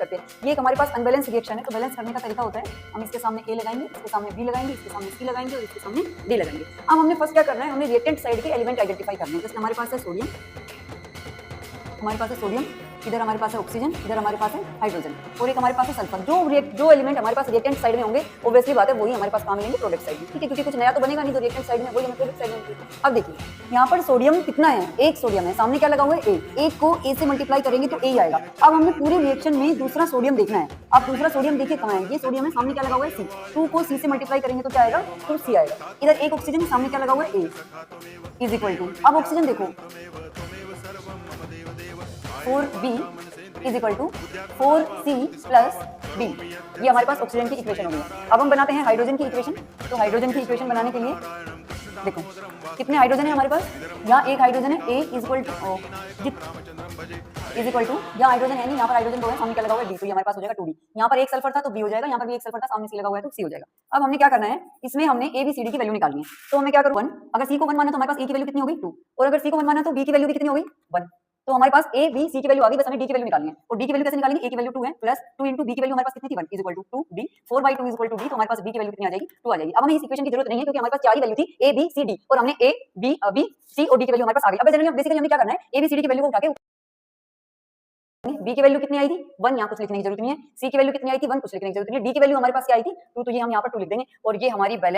करते हैं। ये एक हमारे पास अनबैलेंस रिएक्शन है, तो बैलेंस करने का तरीका होता है, हम इसके सामने ए लगाएंगे, इसके सामने बी लगाएंगे, इसके सामने सी लगाएंगे और इसके सामने डी लगाएंगे। अब हमने फर्स्ट क्या करना है, हमने रिएक्टेंट साइड के एलिमेंट आइडेंटिफाई करने हैं। जैसे हमारे पास है सोडियम, इधर हमारे पास है ऑक्सीजन, इधर हमारे पास है हाइड्रोजन और एक हमारे पास है सल्फर। जो एलिमेंट हमारे पास रिएक्टेंट साइड में होंगे ऑब्वियसली बात है वही हमारे पास काम मिलेंगे प्रोडक्ट साइड में, ठीक है, क्योंकि कुछ नया तो बनेगा नहीं, जो रिएक्टेंट साइड में वही हमें प्रोडक्ट साइड में मिलेगा। अब देखिए यहाँ पर सोडियम कितना है, एक सोडियम है, सामने क्या लगा हुआ है ए, एक को ए से मल्टीप्लाई करेंगे तो ए आएगा। अब हमने पूरे रिएक्शन में दूसरा सोडियम देखना है। अब दूसरा सोडियम देखिए कहाँ है, ये सोडियम है, सामने क्या लगा हुआ है सी, 2 को सी से मल्टीप्लाई करेंगे तो क्या आएगा, 2C आएगा। इधर एक ऑक्सीजन, सामने क्या लगा हुआ है ए इज इक्वल टू, अब ऑक्सीजन देखो 4B is equal to 4C plus B, ये हमारे पास ऑक्सीजन की इक्वेशन होगी। अब हम बनाते हैं हाइड्रोजन की इक्वेशन। तो हाइड्रोजन की इक्वेशन बनाने के लिए देखो कितने हाइड्रोजन है हमारे पास, यहाँ एक हाइड्रोजन है, A इज इक्वल टू यहाँ हाइड्रोजन है नहीं, यहाँ पर हाइड्रोजन 2 है, सामने क्या लगा हुआ है D, तो ये हमारे पास हो जाएगा 2D। यहाँ पर एक सल्फर था तो B हो जाएगा, यहाँ पर भी एक सल्फर था, सामने C लगा हुआ है तो C हो जाएगा। अब हमने क्या करना है, इसमें हमने ABCD की वैल्यू निकालनी है। तो हमें क्या करूँ 1, अगर C को 1 माना तो हमारे पास A की वैल्यू कितनी होगी 2, और अगर C को 1 माना तो B की वैल्यू भी कितनी होगी 1। तो हमारे पास A B C की वैल्यू आ गई, बस हमें D की वैल्यू निकालनी है। और D की वैल्यू कैसे निकालेंगे, A की वैल्यू 2 है प्लस 2 इंटू B की वैल्यू हमारे पास कितनी थी 1 is equal to 2D, 4/2 is equal to D, तो हमारे पास B की वैल्यू कितनी आ जाएगी 2 आ जाएगी। अब हमें इस इक्वेशन की जरूरत नहीं है क्योंकि हमारे पास चार ही वैल्यू थी A B C D, और हमने A B C और D की वैल्यू हमारे पास आ गई। अब जनरली बेसिकली हमें क्या करना है, A B C D की वैल्यू को उठा के B की वैल्यू कितनी आई थी 1, यहाँ कुछ लिखने की जरूरत नहीं है, C की वैल्यू कितनी आई थी 1, कुछ लिखने की जरूरत नहीं है, D की वैल्यू हमारे पास क्या आई थी 2, तो ये हम यहाँ पर 2 लिख देंगे और ये हमारी बैलेंस